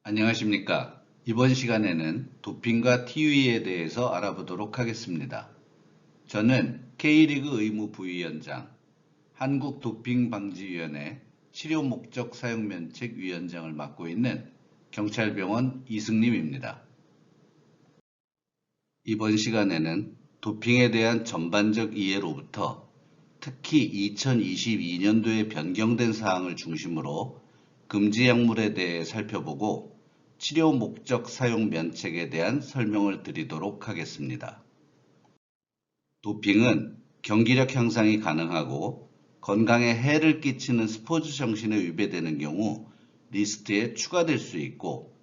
안녕하십니까. 이번 시간에는 도핑과 TU에 대해서 알아보도록 하겠습니다. 저는 K리그 의무부위원장, 한국도핑방지위원회 치료목적사용면책위원장을 맡고 있는 경찰병원 이승림입니다. 이번 시간에는 도핑에 대한 전반적 이해로부터 특히 2022년도에 변경된 사항을 중심으로 금지 약물에 대해 살펴보고 치료 목적 사용 면책에 대한 설명을 드리도록 하겠습니다. 도핑은 경기력 향상이 가능하고 건강에 해를 끼치는 스포츠 정신에 위배되는 경우 리스트에 추가될 수 있고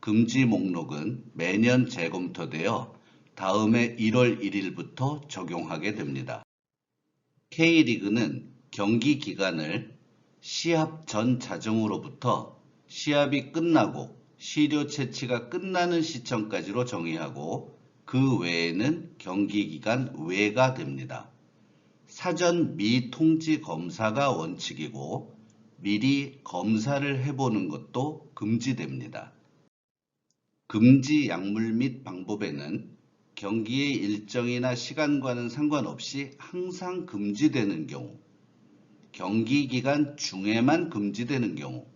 금지 목록은 매년 재검토되어 다음해 1월 1일부터 적용하게 됩니다. K리그는 경기 기간을 시합 전 자정으로부터 시합이 끝나고 시료 채취가 끝나는 시점까지로 정의하고 그 외에는 경기 기간 외가 됩니다. 사전 미통지 검사가 원칙이고 미리 검사를 해보는 것도 금지됩니다. 금지 약물 및 방법에는 경기의 일정이나 시간과는 상관없이 항상 금지되는 경우, 경기 기간 중에만 금지되는 경우,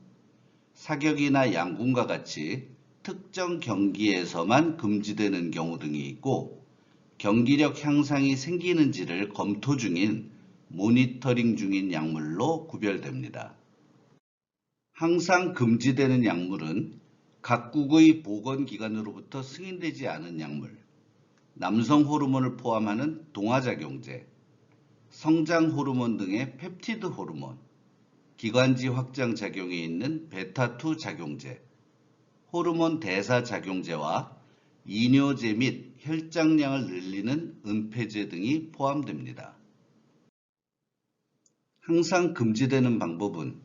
사격이나 양궁과 같이 특정 경기에서만 금지되는 경우 등이 있고 경기력 향상이 생기는지를 검토 중인 모니터링 중인 약물로 구별됩니다. 항상 금지되는 약물은 각국의 보건기관으로부터 승인되지 않은 약물, 남성 호르몬을 포함하는 동화작용제, 성장 호르몬 등의 펩티드 호르몬, 기관지 확장 작용이 있는 베타2 작용제, 호르몬 대사 작용제와 이뇨제 및 혈장량을 늘리는 은폐제 등이 포함됩니다. 항상 금지되는 방법은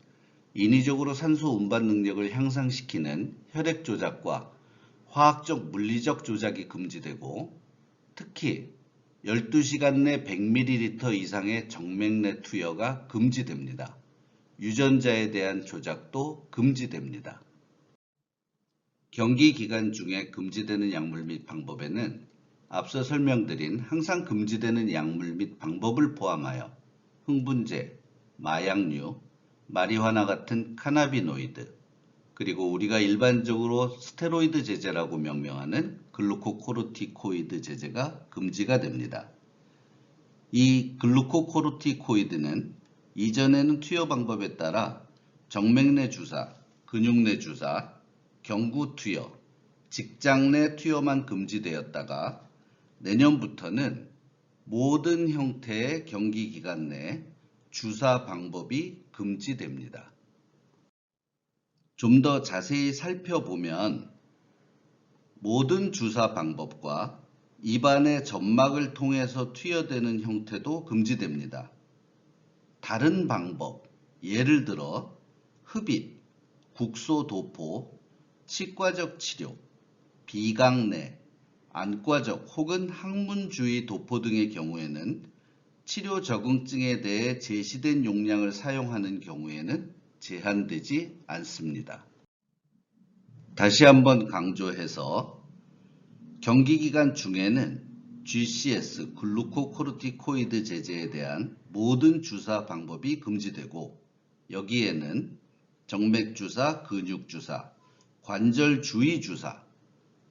인위적으로 산소 운반 능력을 향상시키는 혈액 조작과 화학적 물리적 조작이 금지되고 특히 12시간 내 100ml 이상의 정맥내 투여가 금지됩니다. 유전자에 대한 조작도 금지됩니다. 경기 기간 중에 금지되는 약물 및 방법에는 앞서 설명드린 항상 금지되는 약물 및 방법을 포함하여 흥분제, 마약류, 마리화나 같은 카나비노이드, 그리고 우리가 일반적으로 스테로이드 제제라고 명명하는 글루코코르티코이드 제제가 금지가 됩니다. 이 글루코코르티코이드는 이전에는 투여 방법에 따라 정맥내 주사, 근육내 주사, 경구 투여, 직장 내 투여만 금지되었다가 내년부터는 모든 형태의 경기 기간 내 주사 방법이 금지됩니다. 좀 더 자세히 살펴보면 모든 주사 방법과 입안의 점막을 통해서 투여되는 형태도 금지됩니다. 다른 방법, 예를 들어 흡입, 국소 도포, 치과적 치료, 비강내, 안과적 혹은 항문주의 도포 등의 경우에는 치료 적응증에 대해 제시된 용량을 사용하는 경우에는 제한되지 않습니다. 다시 한번 강조해서 경기 기간 중에는 GCS, 글루코코르티코이드 제제에 대한 모든 주사 방법이 금지되고 여기에는 정맥주사, 근육주사, 관절주의 주사,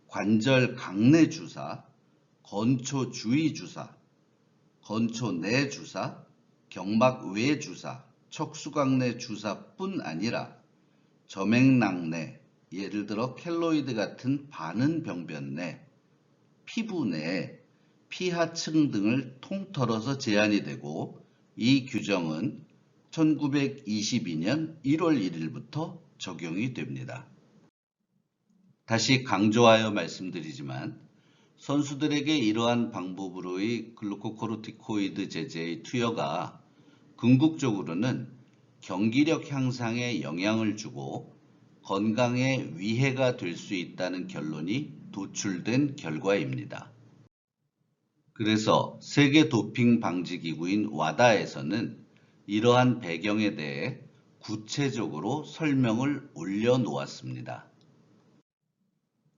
관절 강내 주사, 건초 주의 주사, 건초 내 주사, 경막 외 주사, 척수곽내 주사뿐 아니라 저맥낭내, 예를 들어 켈로이드 같은 바는 병변 내, 피부 내, 피하층 등을 통틀어서 제한이 되고 이 규정은 1922년 1월 1일부터 적용이 됩니다. 다시 강조하여 말씀드리지만 선수들에게 이러한 방법으로의 글루코코르티코이드 제제의 투여가 궁극적으로는 경기력 향상에 영향을 주고 건강에 위해가 될 수 있다는 결론이 도출된 결과입니다. 그래서 세계 도핑 방지 기구인 와다에서는 이러한 배경에 대해 구체적으로 설명을 올려놓았습니다.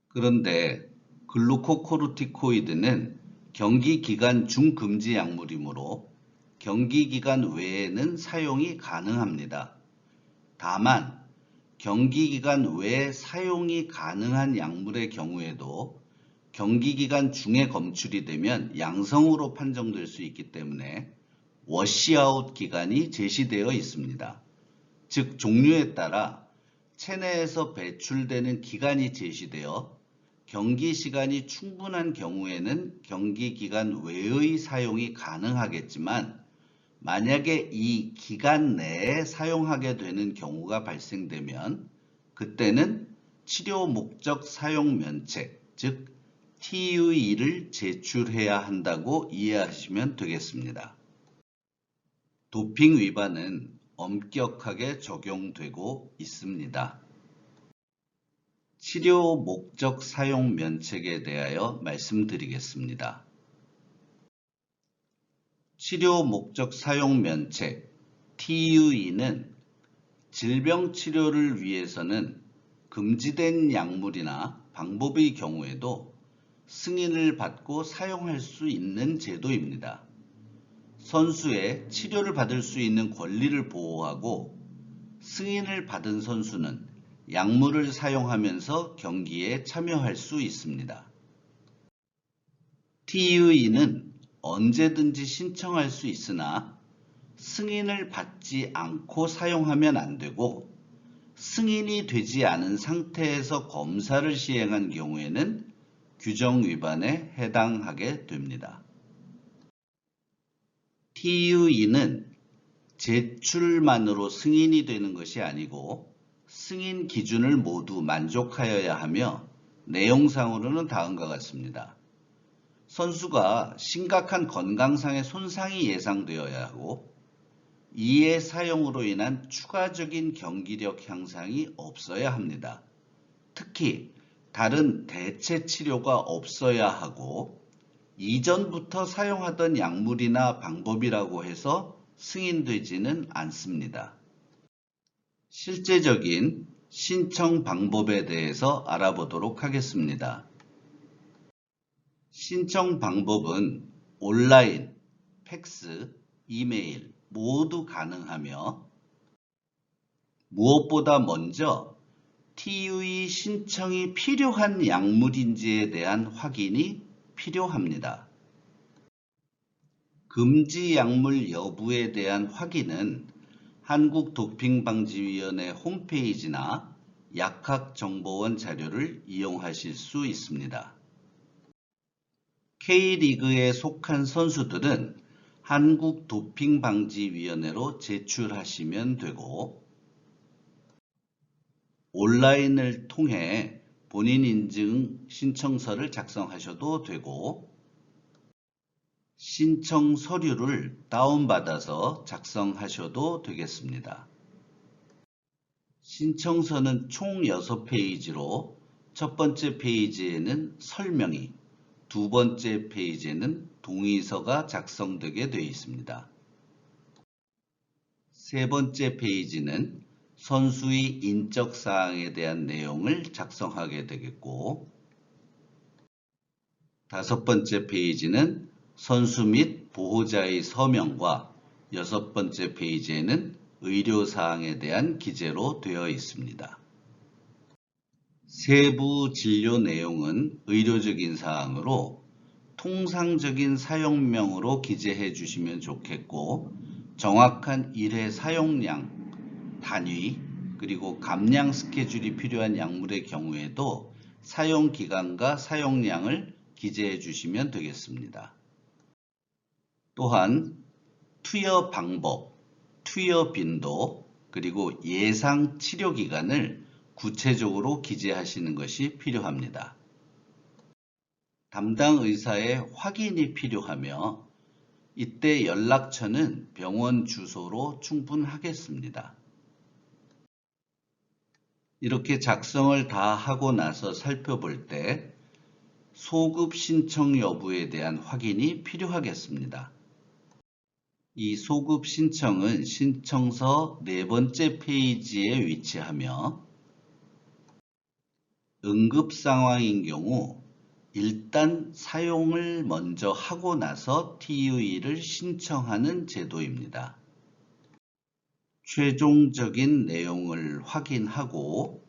그런데 글루코코르티코이드는 경기기간 중금지 약물이므로 경기기간 외에는 사용이 가능합니다. 다만 경기기간 외에 사용이 가능한 약물의 경우에도 경기기간 중에 검출이 되면 양성으로 판정될 수 있기 때문에 워시아웃 기간이 제시되어 있습니다. 즉 종류에 따라 체내에서 배출되는 기간이 제시되어 경기 시간이 충분한 경우에는 경기 기간 외의 사용이 가능하겠지만 만약에 이 기간 내에 사용하게 되는 경우가 발생되면 그때는 치료 목적 사용 면책, 즉 TUE를 제출해야 한다고 이해하시면 되겠습니다. 도핑 위반은 엄격하게 적용되고 있습니다. 치료 목적 사용 면책에 대하여 말씀드리겠습니다. 치료 목적 사용 면책 TUE는 질병 치료를 위해서는 금지된 약물이나 방법의 경우에도 승인을 받고 사용할 수 있는 제도입니다. 선수의 치료를 받을 수 있는 권리를 보호하고 승인을 받은 선수는 약물을 사용하면서 경기에 참여할 수 있습니다. TUE는 언제든지 신청할 수 있으나 승인을 받지 않고 사용하면 안 되고 승인이 되지 않은 상태에서 검사를 시행한 경우에는 규정 위반에 해당하게 됩니다. TUE는 제출만으로 승인이 되는 것이 아니고 승인 기준을 모두 만족하여야 하며 내용상으로는 다음과 같습니다. 선수가 심각한 건강상의 손상이 예상되어야 하고 이의 사용으로 인한 추가적인 경기력 향상이 없어야 합니다. 특히 다른 대체 치료가 없어야 하고 이전부터 사용하던 약물이나 방법이라고 해서 승인되지는 않습니다. 실제적인 신청 방법에 대해서 알아보도록 하겠습니다. 신청 방법은 온라인, 팩스, 이메일 모두 가능하며 무엇보다 먼저 TUE 신청이 필요한 약물인지에 대한 확인이 필요합니다. 금지 약물 여부에 대한 확인은 한국도핑방지위원회 홈페이지나 약학정보원 자료를 이용하실 수 있습니다. K리그에 속한 선수들은 한국도핑방지위원회로 제출하시면 되고 온라인을 통해 본인 인증 신청서를 작성하셔도 되고 신청 서류를 다운받아서 작성하셔도 되겠습니다. 신청서는 총 6페이지로 첫 번째 페이지에는 설명이, 두 번째 페이지에는 동의서가 작성되게 되어 있습니다. 세 번째 페이지는 선수의 인적 사항에 대한 내용을 작성하게 되겠고 다섯 번째 페이지는 선수 및 보호자의 서명과 여섯 번째 페이지에는 의료사항에 대한 기재로 되어 있습니다. 세부 진료 내용은 의료적인 사항으로 통상적인 사용명으로 기재해 주시면 좋겠고 정확한 일회 사용량, 단위, 그리고 감량 스케줄이 필요한 약물의 경우에도 사용기간과 사용량을 기재해 주시면 되겠습니다. 또한 투여 방법, 투여 빈도, 그리고 예상 치료 기간을 구체적으로 기재하시는 것이 필요합니다. 담당 의사의 확인이 필요하며 이때 연락처는 병원 주소로 충분하겠습니다. 이렇게 작성을 다 하고 나서 살펴볼 때 소급 신청 여부에 대한 확인이 필요하겠습니다. 이 소급 신청은 신청서 네 번째 페이지에 위치하며 응급 상황인 경우 일단 사용을 먼저 하고 나서 TUE를 신청하는 제도입니다. 최종적인 내용을 확인하고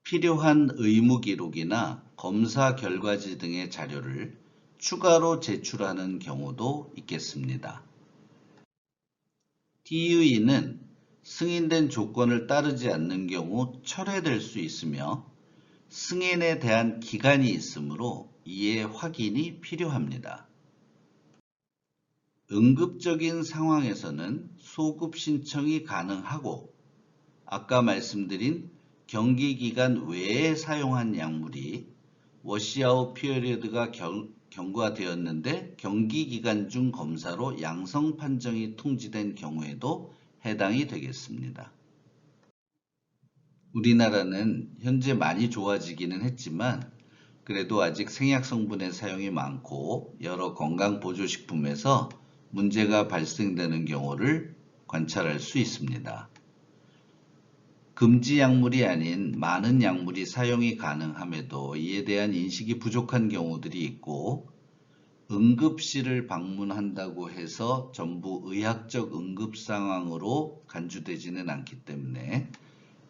필요한 의무 기록이나 검사 결과지 등의 자료를 추가로 제출하는 경우도 있겠습니다. TUE는 승인된 조건을 따르지 않는 경우 철회될 수 있으며 승인에 대한 기간이 있으므로 이에 확인이 필요합니다. 응급적인 상황에서는 소급 신청이 가능하고 아까 말씀드린 경기 기간 외에 사용한 약물이 워시아웃 피리어드가 경과되었는데 경기 기간 중 검사로 양성 판정이 통지된 경우에도 해당이 되겠습니다. 우리나라는 현재 많이 좋아지기는 했지만 그래도 아직 생약 성분의 사용이 많고 여러 건강보조식품에서 문제가 발생되는 경우를 관찰할 수 있습니다. 금지 약물이 아닌 많은 약물이 사용이 가능함에도 이에 대한 인식이 부족한 경우들이 있고 응급실을 방문한다고 해서 전부 의학적 응급 상황으로 간주되지는 않기 때문에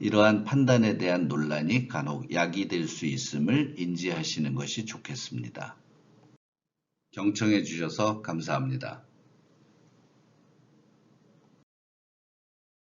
이러한 판단에 대한 논란이 간혹 야기될 수 있음을 인지하시는 것이 좋겠습니다. 경청해 주셔서 감사합니다.